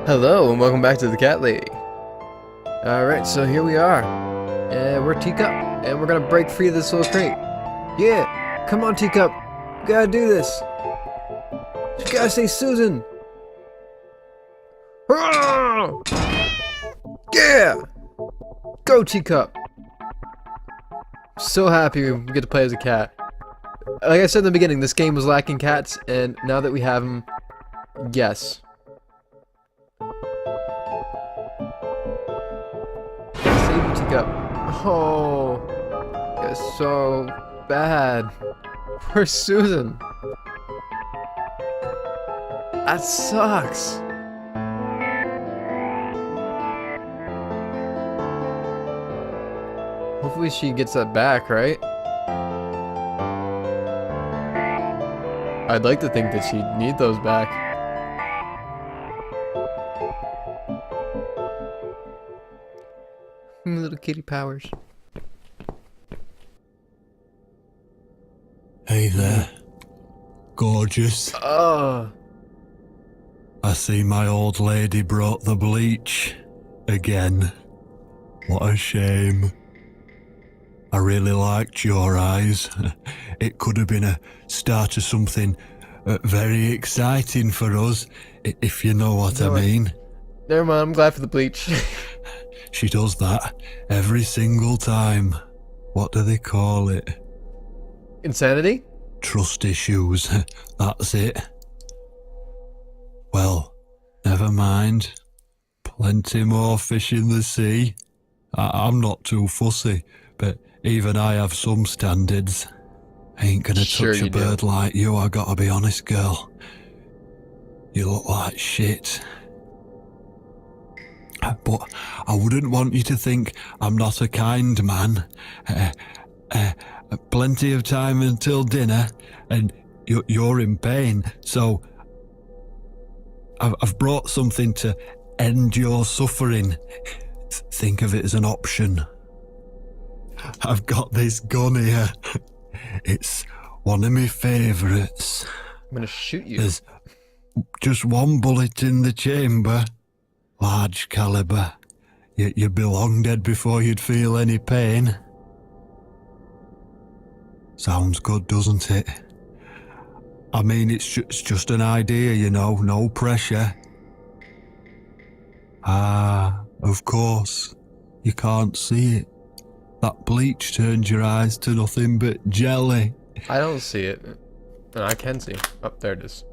Hello and welcome back to the Cat Lady. Alright, so here we are. And we're Teacup, and we're gonna break free of this little crate. Yeah! Come on, Teacup! You gotta do this! You gotta say Susan! Hurrah! Yeah! Go, Teacup! So happy we get to play as a cat. Like I said in the beginning, this game was lacking cats, and now that we have them, yes. Save you, Teacup. Oh, it's so bad. Where's Susan? That sucks. Hopefully she gets that back, right? I'd like to think that she'd need those back. Little kitty powers. Hey there, gorgeous. Oh. I see my old lady brought the bleach again. What a shame. I really liked your eyes. It could have been a start of something very exciting for us, if you know what I mean. Never mind, I'm glad for the bleach. She does that every single time. What do they call it? Insanity? Trust issues. That's it. Well, never mind. Plenty more fish in the sea. I'm not too fussy, but even I have some standards. Ain't gonna touch a bird like you, I gotta be honest, girl. You look like shit. But I wouldn't want you to think I'm not a kind man. Plenty of time until dinner, and you're in pain, so I've brought something to end your suffering. Think of it as an option. I've got this gun here. It's one of my favourites. I'm gonna shoot you. There's just one bullet in the chamber. Large caliber. You'd be long dead before you'd feel any pain. Sounds good, doesn't it? I mean, it's just an idea, you know, no pressure. Ah, of course. You can't see it. That bleach turned your eyes to nothing but jelly. I don't see it. No, I can see. Oh, there it is.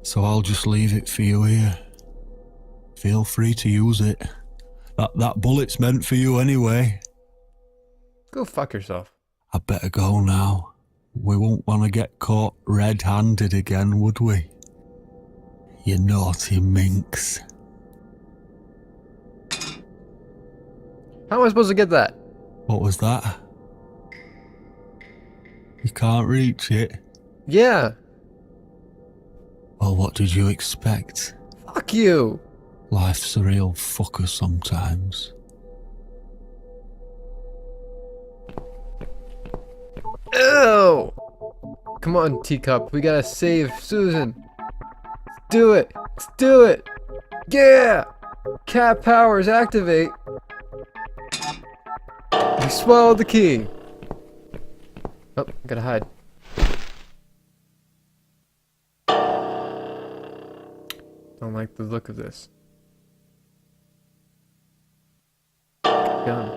So I'll just leave it for you here. Feel free to use it. That bullet's meant for you anyway. Go fuck yourself. I better go now. We won't want to get caught red-handed again, would we? You naughty minx. How am I supposed to get that? What was that? You can't reach it? Yeah. Well, what did you expect? Fuck you. Life's a real fucker sometimes. Ew. Come on, Teacup. We gotta save Susan. Let's do it. Let's do it. Yeah. Cat powers activate. You swallowed the key. Oh, gotta hide. Don't like the look of this. Gun.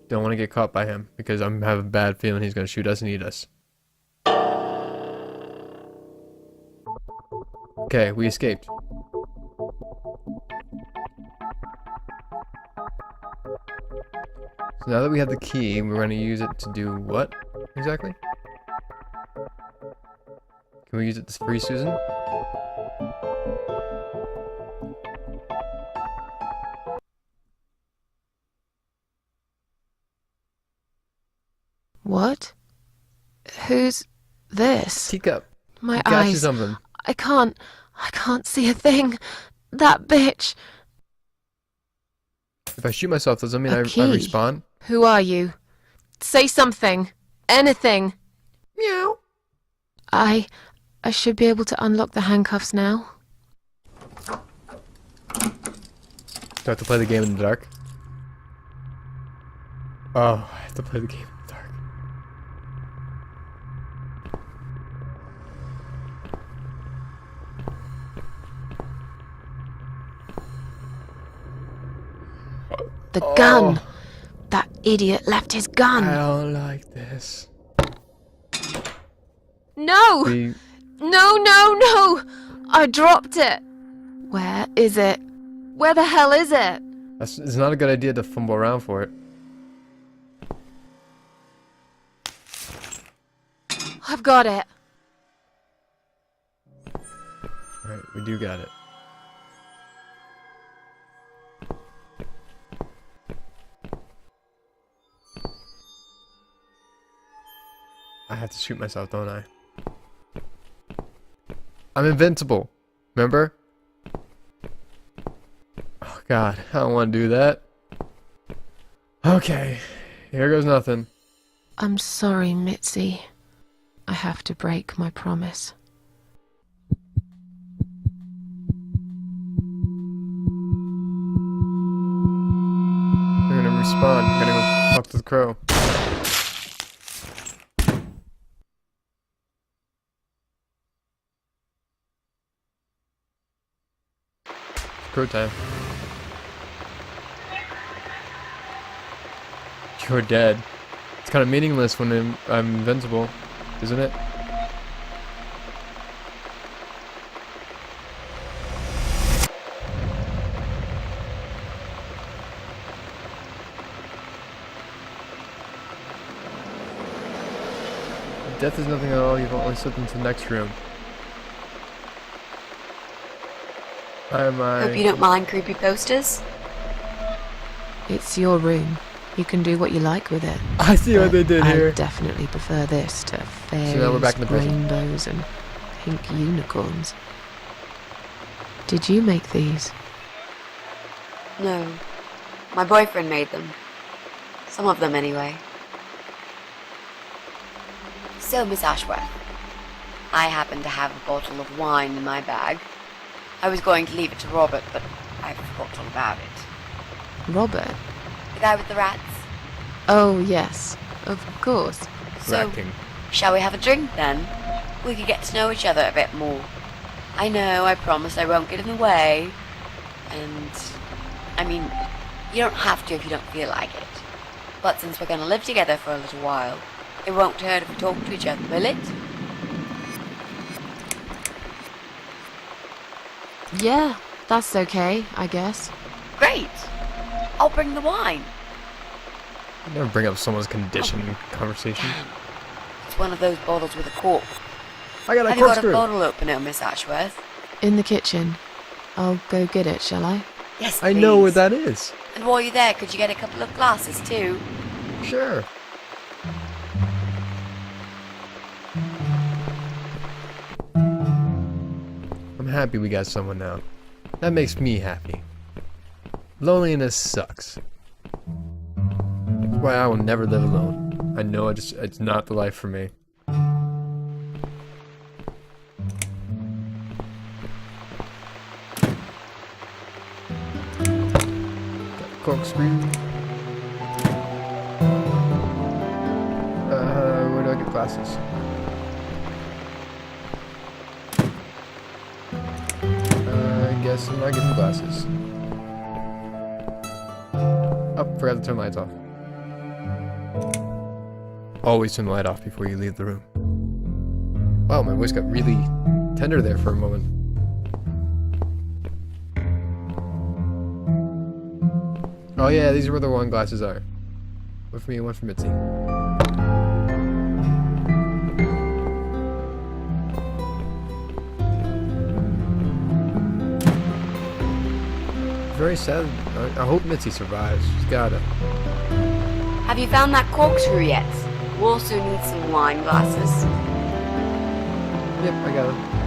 Don't want to get caught by him because I'm having a bad feeling he's gonna shoot us and eat us. Okay, we escaped. So now that we have the key, we're going to use it to do what exactly? Can we use it to free Susan? What? Who's this? Teacup. My Got you eyes. something. I can't see a thing. That bitch. If I shoot myself, does that mean A I key. respawn? Who are you? Say something. Anything. Meow. I should be able to unlock the handcuffs now. Do I have to play the game in the dark? Oh, I have to play the game in the dark. The gun! That idiot left his I gun! don't like this. No! We No! I dropped it! Where is it? Where the hell is it? it's not a good idea to fumble around for it. I've got it. Alright, we do got it. I have to shoot myself, don't I? I'm invincible. Remember? Oh god, I don't want to do that. Okay, here goes nothing. I'm sorry, Mitzi. I have to break my promise. I'm gonna respawn. I'm gonna go talk to the crow. Crow time. You're dead. It's kind of meaningless when I'm invincible, isn't it? Death is nothing at all. You've only slipped into the next room. Hope you don't mind creepy posters. It's your room. You can do what you like with it. I see what they did I here. definitely prefer this to fairies, now we're back in the present. rainbows, and pink unicorns. Did you make these? No. My boyfriend made them. Some of them, anyway. So, Miss Ashworth, I happen to have a bottle of wine in my bag. I was going to leave it to Robert, but I forgot all about it. Robert? The guy with the rats? Oh, yes. Of course. So, Rat King. shall we have a drink, then? We could get to know each other a bit more. I know, I promise I won't get in the way. And, I mean, you don't have to if you don't feel like it. But since we're going to live together for a little while, it won't hurt if we talk to each other, will it? Yeah, that's okay, I guess. Great! I'll bring the wine. Never bring up someone's condition in conversation. Damn. It's one of those bottles with a cork. I got a Have you got a corkscrew. bottle opener, Miss Ashworth? In the kitchen. I'll go get it, shall I? Yes, I know where please. that is. And while you're there, could you get a couple of glasses, too? Sure. I'm happy we got someone now. That makes me happy. Loneliness sucks. That's why I will never live alone. I know it's not the life for me. Got corkscrew. Where do I get glasses? I guess I'm not getting glasses. Oh, forgot to turn the lights off. Always turn the light off before you leave the room. Wow, my voice got really tender there for a moment. Oh yeah, these are where the wine glasses are. One for me and one for Mitzi. Very sad. I hope Mitzi survives. She's gotta. Have you found that corkscrew yet? We'll also need some wine glasses. Yep, I got it.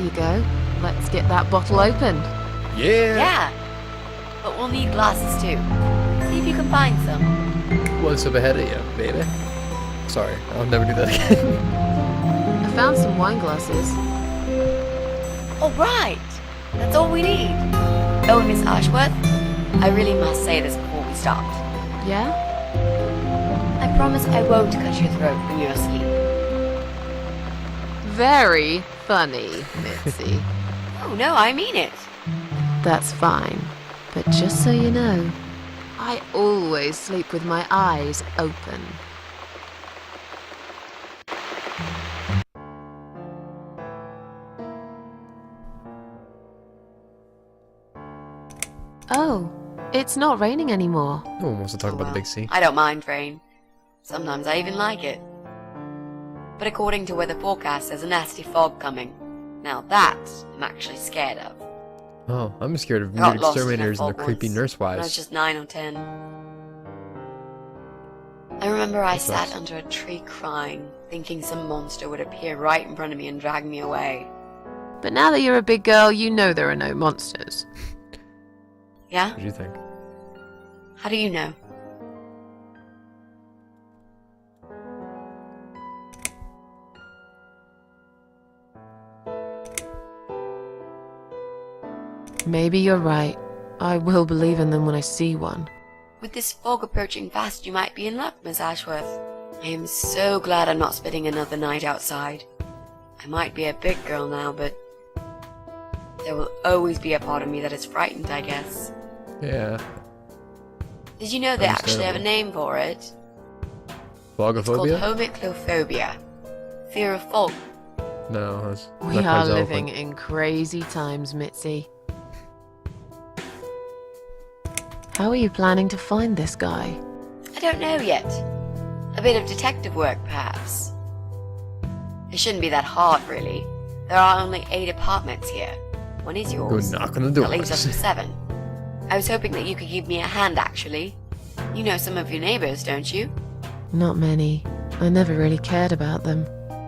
There you go. Let's get that bottle opened. Yeah. Yeah. But we'll need glasses too. See if you can find some. One step ahead of you, baby. Sorry, I'll never do that again. I found some wine glasses. All right. That's all we need. Oh, Miss Ashworth, I really must say this before we start. Yeah? I promise I won't cut your throat when you're asleep. Very funny, Mitzi. Oh, no, I mean it. That's fine. But just so you know, I always sleep with my eyes open. Oh, it's not raining anymore. No one wants to talk Oh, about well, the big C. I don't mind rain. Sometimes I even like it. But according to weather forecast, there's a nasty fog coming. Now that I'm actually scared of. Oh, I'm scared of I got weird lost in a exterminators and their fog creepy once, nurse when I was wives. just 9 or 10. I remember I That sat sucks. under a tree crying, thinking some monster would appear right in front of me and drag me away. But now that you're a big girl, you know there are no monsters. Yeah? What do you think? How do you know? Maybe you're right. I will believe in them when I see one. With this fog approaching fast, you might be in luck, Miss Ashworth. I am so glad I'm not spending another night outside. I might be a big girl now, but there will always be a part of me that is frightened, I guess. Yeah. Did you know they actually have a name for it? It's called Fogophobia? homiclophobia. Fear of fog. No, that's We that are part's living elephant. in crazy times, Mitzi. How are you planning to find this guy? I don't know yet. A bit of detective work, perhaps. It shouldn't be that hard, really. There are only 8 apartments here. One is Go yours. knock on the That leaves us doors. with 7. I was hoping that you could give me a hand, actually. You know some of your neighbors, don't you? Not many. I never really cared about them.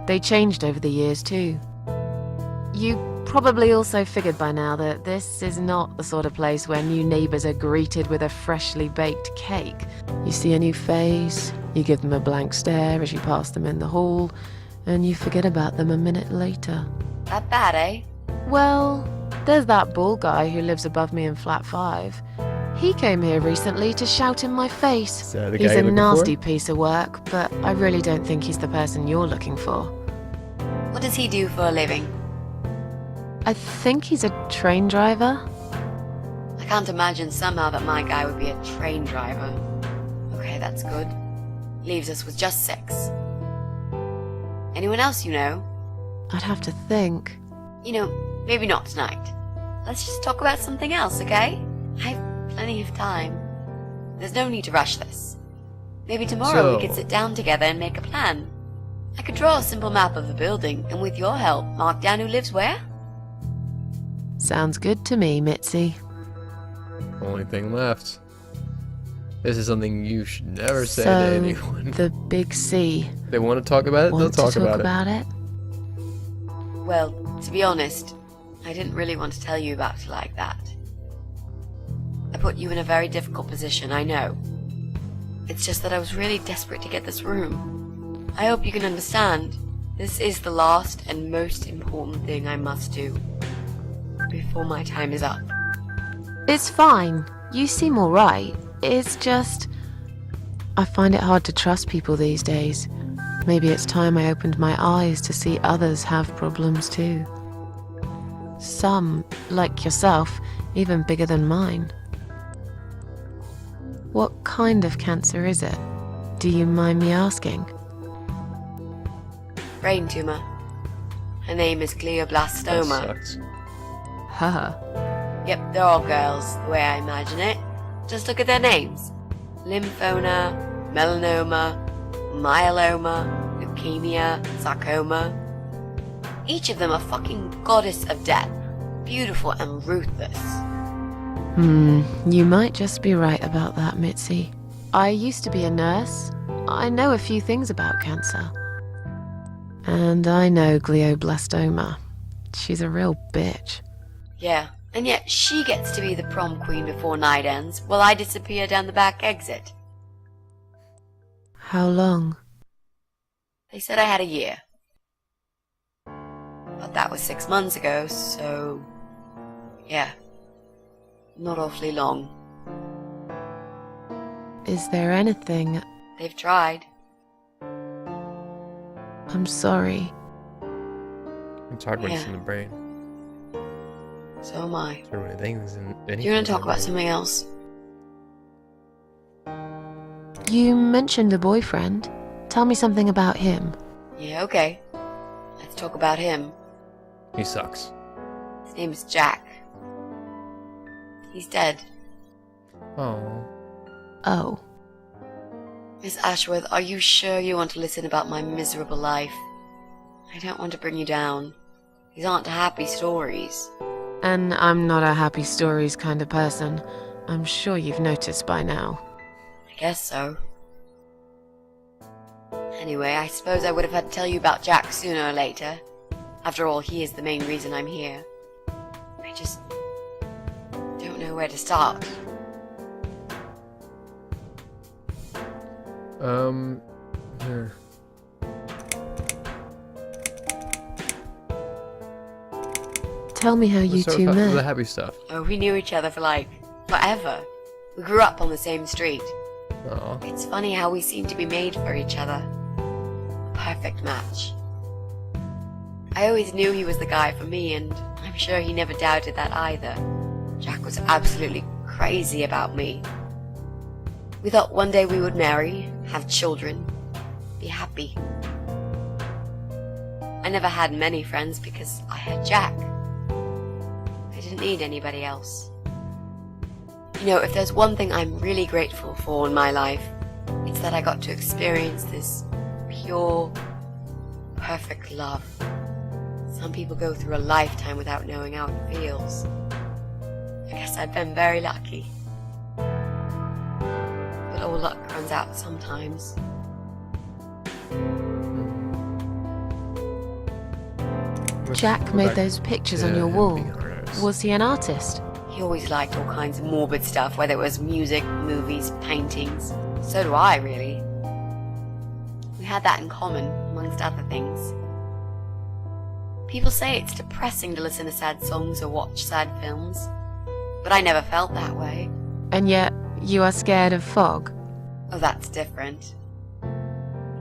They changed over the years, too. You probably also figured by now that this is not the sort of place where new neighbors are greeted with a freshly baked cake. You see a new face, you give them a blank stare as you pass them in the hall, and you forget about them a minute later. That bad, eh? Well, there's that bald guy who lives above me in flat 5. He came here recently to shout in my face. Is that the He's guy a you're looking nasty for? piece of work, but I really don't think he's the person you're looking for. What does he do for a living? I think he's a train driver. I can't imagine somehow that my guy would be a train driver. Okay, that's good. Leaves us with just 6. Anyone else you know? I'd have to think. You know, maybe not tonight. Let's just talk about something else, okay? I have plenty of time. There's no need to rush this. Maybe tomorrow we So- could sit down together and make a plan. I could draw a simple map of the building, and with your help, mark down who lives where. Sounds good to me, Mitzi. Only thing left. This is something you should never say to So, anyone. the big C. They want to talk about it, they'll Want to talk talk about it. about it? Well, to be honest, I didn't really want to tell you about it like that. I put you in a very difficult position, I know. It's just that I was really desperate to get this room. I hope you can understand. This is the last and most important thing I must do before my time is up. It's fine. You seem alright. It's just... I find it hard to trust people these days. Maybe it's time I opened my eyes to see others have problems too. Some, like yourself, even bigger than mine. What kind of cancer is it? Do you mind me asking? Brain tumor. Her name is That glioblastoma. sucks. Haha. Yep, they're all girls, the way I imagine it. Just look at their names. Lymphoma, melanoma, myeloma, leukemia, sarcoma. Each of them a fucking goddess of death. Beautiful and ruthless. You might just be right about that, Mitzi. I used to be a nurse. I know a few things about cancer. And I know glioblastoma. she's a real bitch. Yeah, and yet she gets to be the prom queen before night ends, while I disappear down the back exit. How long? They said I had a year. But that was 6 months ago, so... yeah. Not awfully long. Is there anything... They've tried. I'm sorry. It's hard when it's Yeah. in the brain. So am I. So many things and Do you want to talk about something else? You mentioned a boyfriend. Tell me something about him. Yeah, okay. Let's talk about him. He sucks. His name is Jack. He's dead. Oh. Oh. Miss Ashworth, are you sure you want to listen about my miserable life? I don't want to bring you down. These aren't happy stories. And I'm not a happy stories kind of person. I'm sure you've noticed by now. I guess so. Anyway, I suppose I would have had to tell you about Jack sooner or later. After all, he is the main reason I'm here. I just don't know where to start. Here. Tell me how you Let's start two with the met. happy stuff. Oh, we knew each other for like forever. We grew up on the same street. Oh. It's funny how we seem to be made for each other. A perfect match. I always knew he was the guy for me, and I'm sure he never doubted that either. Jack was absolutely crazy about me. We thought one day we would marry, have children, be happy. I never had many friends because I had Jack. I didn't need anybody else. You know, if there's one thing I'm really grateful for in my life, it's that I got to experience this pure, perfect love. Some people go through a lifetime without knowing how it feels. I guess I've been very lucky. But all luck runs out sometimes. Jack made those pictures on your wall. Was he an artist? He always liked all kinds of morbid stuff, whether it was music, movies, paintings. So do I, really. We had that in common, amongst other things. People say it's depressing to listen to sad songs or watch sad films, but I never felt that way. And yet, you are scared of fog. Oh, that's different.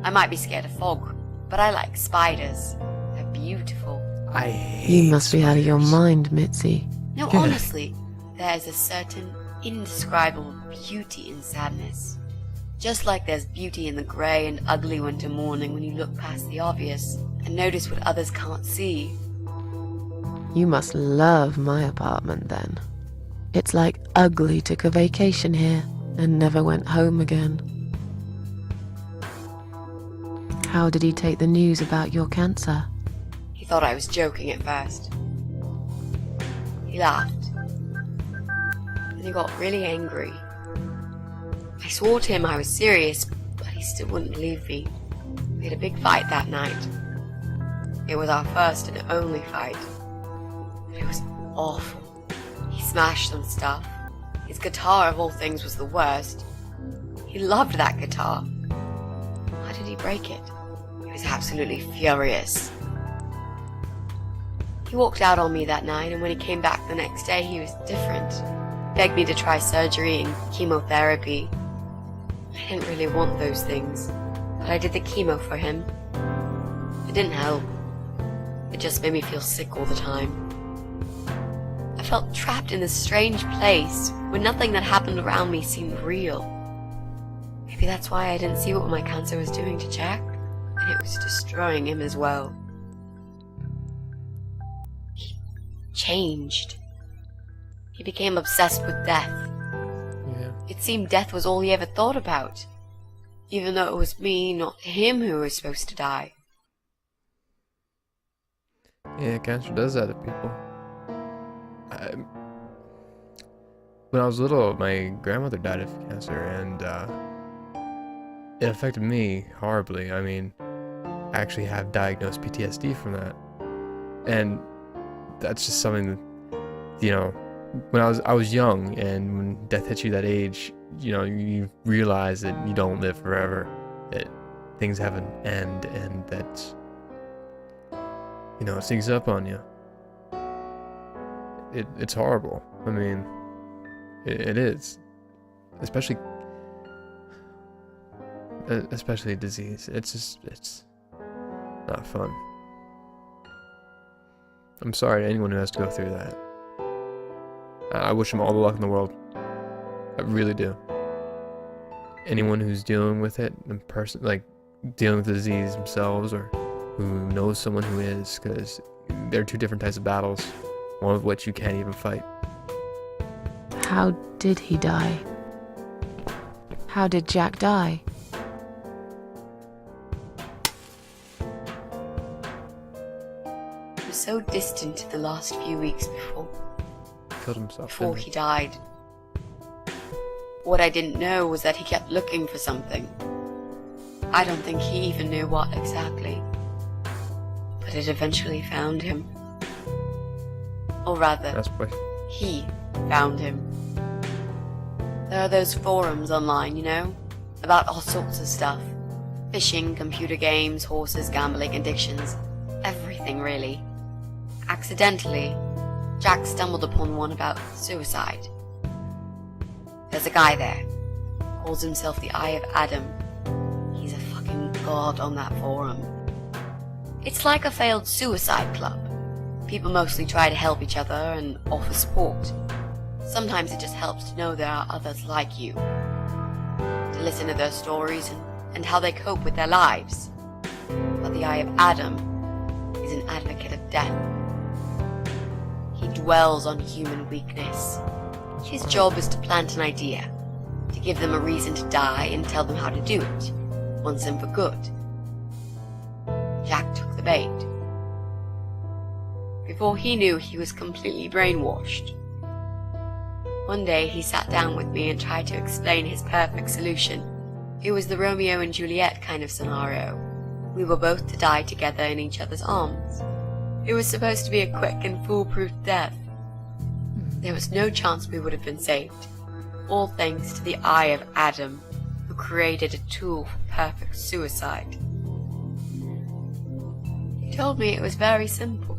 I might be scared of fog, but I like spiders. They're beautiful. I hate You must be out of your spiders. mind, Mitzi. No, honestly, there's a certain indescribable beauty in sadness. Just like there's beauty in the grey and ugly winter morning when you look past the obvious and notice what others can't see. You must love my apartment then. It's like Ugly took a vacation here and never went home again. How did he take the news about your cancer? He thought I was joking at first. He laughed. Then he got really angry. I swore to him I was serious, but he still wouldn't believe me. We had a big fight that night. It was our first and only fight. But it was awful. He smashed some stuff. His guitar, of all things, was the worst. He loved that guitar. Why did he break it? He was absolutely furious. He walked out on me that night, and when he came back the next day, he was different. Begged me to try surgery and chemotherapy. I didn't really want those things, but I did the chemo for him. It didn't help. It just made me feel sick all the time. I felt trapped in this strange place where nothing that happened around me seemed real. Maybe that's why I didn't see what my cancer was doing to Jack, and it was destroying him as well. He changed. He became obsessed with death. Yeah. It seemed death was all he ever thought about, even though it was me, not him, who was supposed to die. Yeah, cancer does that to people. When I was little, my grandmother died of cancer, and it affected me horribly. I mean, I actually have diagnosed PTSD from that. And that's just something that, you know, when I was young, and when death hits you that age, you know, you realize that you don't live forever, that things have an end, and that, you know, it sneaks up on you. It's horrible. I mean, it is, especially disease. It's not fun. I'm sorry to anyone who has to go through that. I wish them all the luck in the world. I really do. Anyone who's dealing with it, like dealing with the disease themselves, or who knows someone who is, because they're two different types of battles, one of which you can't even fight. How did he die? How did Jack die? He was so distant the last few weeks Killed himself. before didn't he died. What I didn't know was that he kept looking for something. I don't think he even knew what exactly. But it eventually found him. Or rather, That's why. he found him. There are those forums online, you know, about all sorts of stuff. Fishing, computer games, horses, gambling, addictions. Everything, really. Accidentally, Jack stumbled upon one about suicide. There's a guy there. Calls himself the Eye of Adam. He's a fucking god on that forum. It's like a failed suicide club. People mostly try to help each other and offer support. Sometimes it just helps to know there are others like you. To listen to their stories and how they cope with their lives. But the Eye of Adam is an advocate of death. He dwells on human weakness. His job is to plant an idea, to give them a reason to die and tell them how to do it, once and for good. Jack took the bait. Before he knew, he was completely brainwashed. One day he sat down with me and tried to explain his perfect solution. It was the Romeo and Juliet kind of scenario. We were both to die together in each other's arms. It was supposed to be a quick and foolproof death. There was no chance we would have been saved, all thanks to the Eye of Adam, who created a tool for perfect suicide. He told me it was very simple.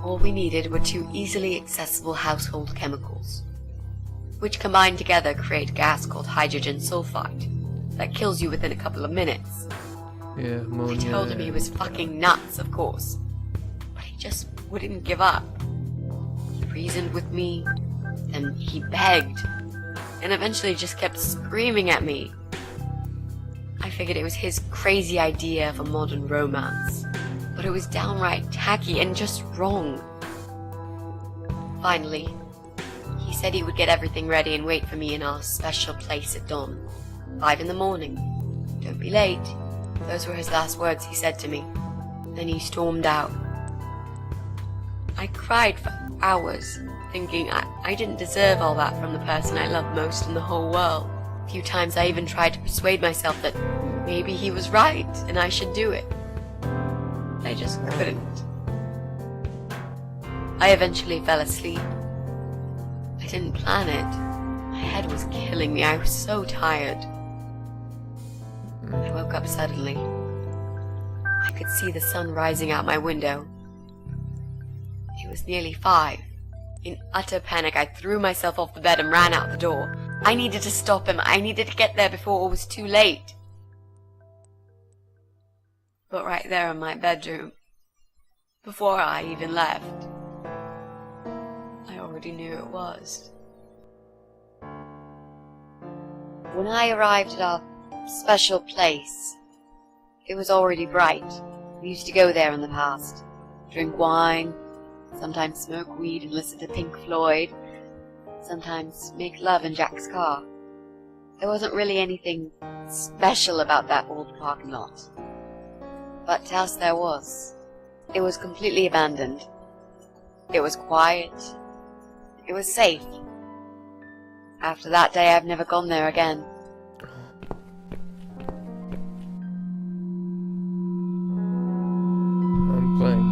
All we needed were two easily accessible household chemicals, which combined together create a gas called hydrogen sulfide that kills you within a couple of minutes. Yeah, I told him he was fucking nuts, of course, but he just wouldn't give up. He reasoned with me, then he begged, and eventually just kept screaming at me. I figured it was his crazy idea of a modern romance, but it was downright tacky and just wrong. Finally, he said he would get everything ready and wait for me in our special place at dawn, 5 in the morning. Don't be late. Those were his last words he said to me. Then he stormed out. I cried for hours, thinking I didn't deserve all that from the person I loved most in the whole world. A few times I even tried to persuade myself that maybe he was right and I should do it. I just couldn't. I eventually fell asleep. I didn't plan it. My head was killing me. I was so tired. I woke up suddenly. I could see the sun rising out my window. It was nearly 5. In utter panic, I threw myself off the bed and ran out the door. I needed to stop him. I needed to get there before it was too late. But right there in my bedroom, before I even left, I already knew it was. When I arrived at our special place, it was already bright. We used to go there in the past, drink wine, sometimes smoke weed and listen to Pink Floyd, sometimes make love in Jack's car. There wasn't really anything special about that old parking lot. But to us there was. It was completely abandoned. It was quiet. It was safe. After that day, I've never gone there again. I'm playing,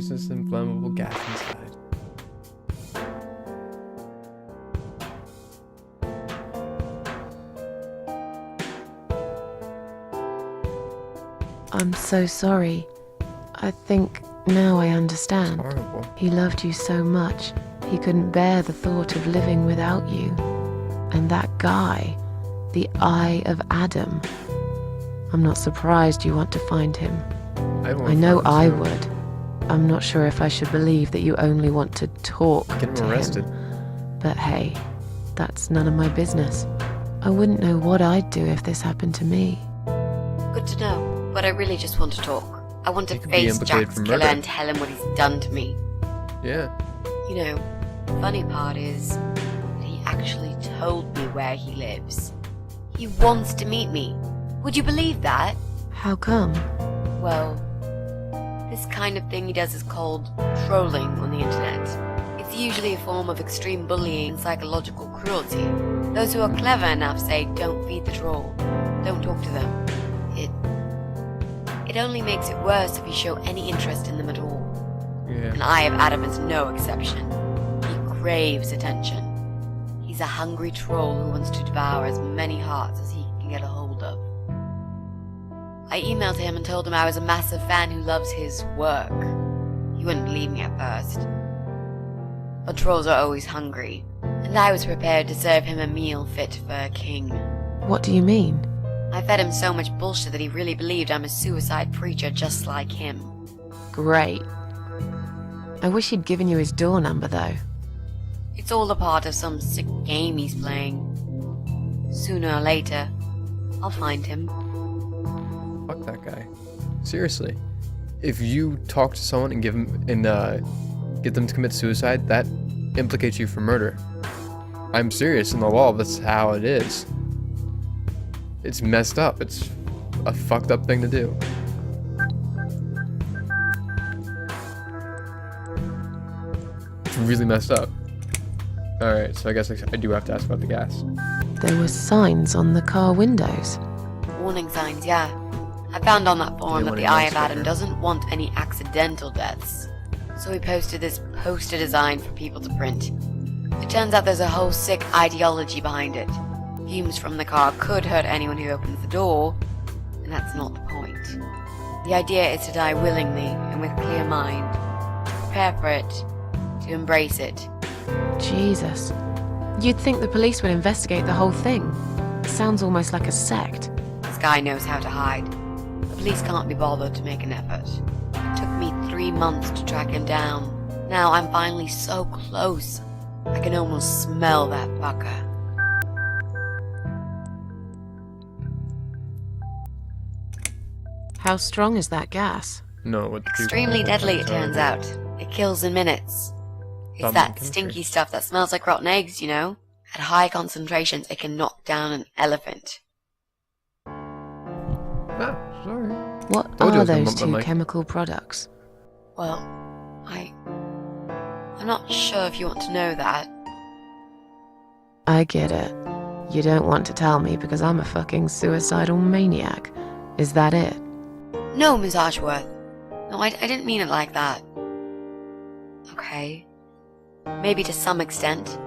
poisonous inflammable gas inside. I'm so sorry. I think now I understand. Horrible. He loved you so much, he couldn't bear the thought of living without you. And that guy, the Eye of Adam. I'm not surprised you want to find him. I know I would. I'm not sure if I should believe that you only want to talk Get him to arrested. him. But hey, that's none of my business. I wouldn't know what I'd do if this happened to me. Good to know, but I really just want to talk. I want to He could be face implicated Jack's for killer murder. and tell him what he's done to me. Yeah. You know, the funny part is that he actually told me where he lives. He wants to meet me. Would you believe that? How come? Well, this kind of thing he does is called trolling on the internet. It's usually a form of extreme bullying and psychological cruelty. Those who are clever enough say don't feed the troll, don't talk to them. It only makes it worse if you show any interest in them at all. And Yeah. Eye of Adam is no exception. He craves attention. He's a hungry troll who wants to devour as many hearts as he can get a hold of. I emailed him and told him I was a massive fan who loves his work. He wouldn't believe me at first. But trolls are always hungry, and I was prepared to serve him a meal fit for a king. What do you mean? I fed him so much bullshit that he really believed I'm a suicide preacher just like him. Great. I wish he'd given you his door number, though. It's all a part of some sick game he's playing. Sooner or later, I'll find him. Fuck that guy. Seriously. If you talk to someone and give them and get them to commit suicide, that implicates you for murder. I'm serious. In the law, that's how it is. It's messed up. It's a fucked up thing to do. It's really messed up. Alright, so I guess I do have to ask about the gas. There were signs on the car windows. Warning signs, yeah. I found on that forum Yeah, that what the it Eye is, of Adam fucker. doesn't want any accidental deaths. So he posted this poster design for people to print. It turns out there's a whole sick ideology behind it. Fumes from the car could hurt anyone who opens the door, and that's not the point. The idea is to die willingly and with clear mind, to prepare for it, to embrace it. Jesus. You'd think the police would investigate the whole thing. Sounds almost like a sect. This guy knows how to hide. The police can't be bothered to make an effort. It took me 3 months to track him down. Now I'm finally so close. I can almost smell that fucker. How strong is that gas? No, what the people- Extremely deadly, it turns out. It kills in minutes. It's Problem that chemistry. stinky stuff that smells like rotten eggs, you know? At high concentrations, it can knock down an elephant. Ah, sorry. What Told you I are was gonna those bump the two mic. chemical products? Well, I'm not sure if you want to know that. I get it. You don't want to tell me because I'm a fucking suicidal maniac. Is that it? No, Miss Archworth. No, I didn't mean it like that. Okay. Maybe to some extent.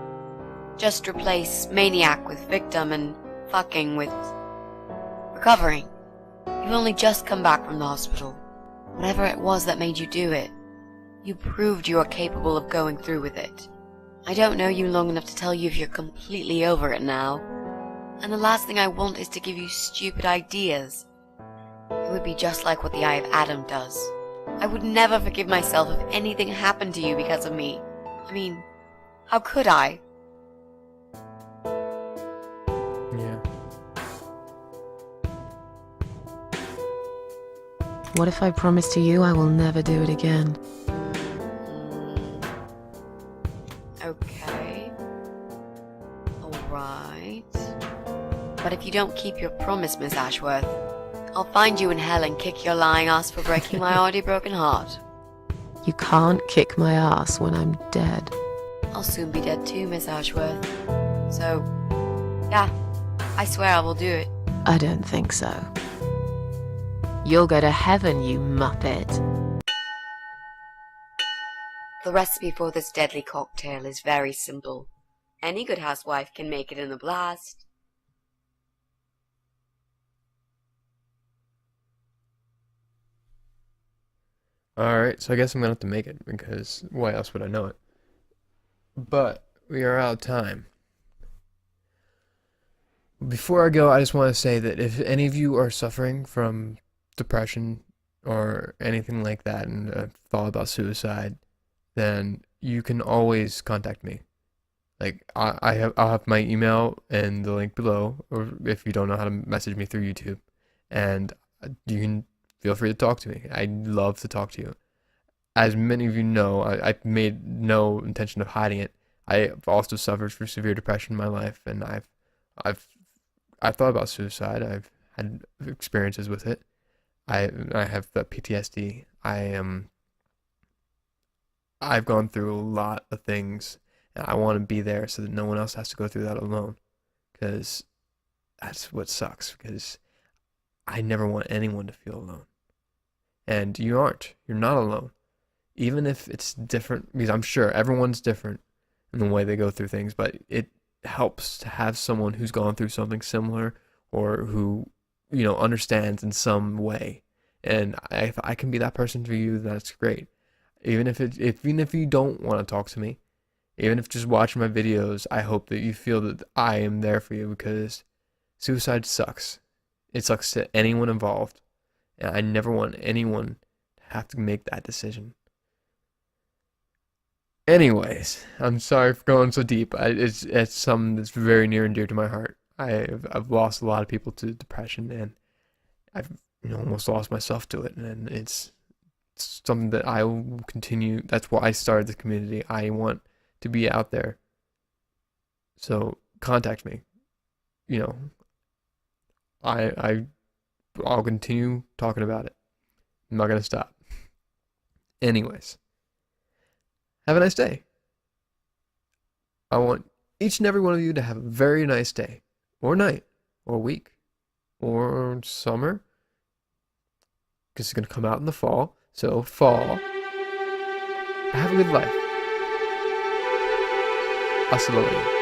Just replace maniac with victim and fucking with recovering. You've only just come back from the hospital. Whatever it was that made you do it, you proved you are capable of going through with it. I don't know you long enough to tell you if you're completely over it now. And the last thing I want is to give you stupid ideas. It would be just like what the Eye of Adam does. I would never forgive myself if anything happened to you because of me. I mean, how could I? Yeah. What if I promise to you I will never do it again? Okay. Alright. But if you don't keep your promise, Miss Ashworth, I'll find you in hell and kick your lying ass for breaking my already broken heart. You can't kick my ass when I'm dead. I'll soon be dead too, Miss Ashworth. So, yeah, I swear I will do it. I don't think so. You'll go to heaven, you muppet. The recipe for this deadly cocktail is very simple. Any good housewife can make it in a blast. Alright, so I guess I'm gonna have to make it, because why else would I know it? But we are out of time. Before I go, I just want to say that if any of you are suffering from depression or anything like that and thought about suicide, then you can always contact me. Like I'll have my email and the link below, or if you don't know how to message me through YouTube, and you can feel free to talk to me. I love to talk to you. As many of you know, I've made no intention of hiding it. I've also suffered from severe depression in my life, and I've I've thought about suicide. I've had experiences with it. I have the PTSD. I've gone through a lot of things, and I want to be there so that no one else has to go through that alone. Because that's what sucks. Because I never want anyone to feel alone. And you aren't. You're not alone. Even if it's different, because I'm sure everyone's different in the way they go through things, but it helps to have someone who's gone through something similar or who, understands in some way. And if I can be that person for you, that's great. Even if you don't want to talk to me, even if just watching my videos, I hope that you feel that I am there for you, because suicide sucks. It sucks to anyone involved, and I never want anyone to have to make that decision. Anyways, I'm sorry for going so deep. It's something that's very near and dear to my heart. I've lost a lot of people to depression, and I've almost lost myself to it, and it's something that I will continue. That's why I started the community. I want to be out there. So contact me. I'll continue talking about it. I'm not gonna stop. Anyways, have a nice day. I want each and every one of you to have a very nice day, or night, or week, or summer, because it's gonna come out in the fall. So fall. Have a good life. Hasta luego.